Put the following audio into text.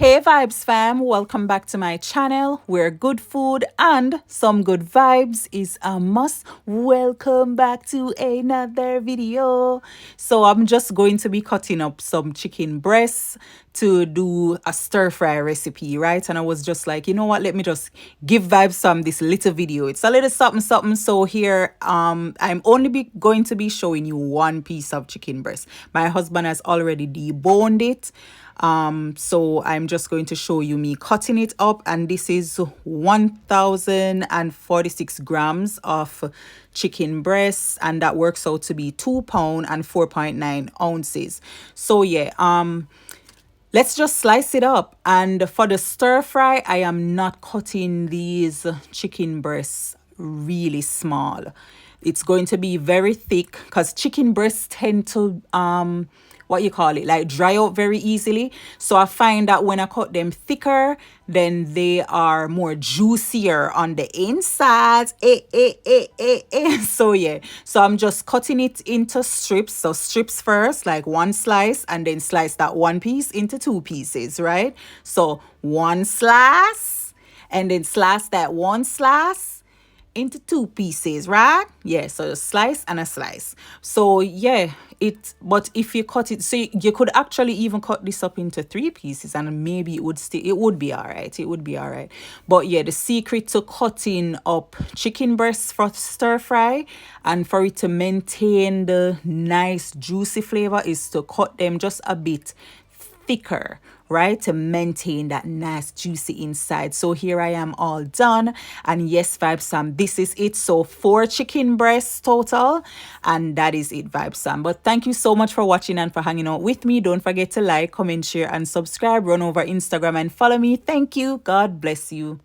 Hey Vibes fam, welcome back to my channel where good food and some good vibes is a must. Welcome back to another video. So I'm just going to be cutting up some chicken breasts to do a stir fry recipe, right? And I was just like, you know what, let me just give Vibes some this little video. It's a little something something. So here I'm only going to be showing you one piece of chicken breast. My husband has already deboned it. So I'm just going to show you me cutting it up, and this is 1046 grams of chicken breast, and that works out to be 2 pounds and 4.9 ounces. So yeah, let's just slice it up. And for the stir fry, I am not cutting these chicken breasts really small. It's going to be very thick because chicken breasts tend to what you call it, like dry out very easily. So I find that when I cut them thicker, then they are more juicier on the inside. So yeah, so I'm just cutting it into strips. So strips first, like one slice, and then slice that one piece into two pieces, right? So one slice, and then slice that one slice into two pieces, right? Yeah, so a slice and a slice. So yeah, but if you cut it, so you could actually even cut this up into three pieces, and maybe it would be all right. It would be all right. But yeah, the secret to cutting up chicken breasts for stir fry and for it to maintain the nice juicy flavor is to cut them just a bit thicker, right, to maintain that nice juicy inside. So here I am all done, and yes Vibes Sam, this is it. So 4 chicken breasts total, and that is it Vibes Sam. But thank you so much for watching and for hanging out with me. Don't forget to like, comment, share and subscribe. Run over Instagram and follow me. Thank you. God bless you.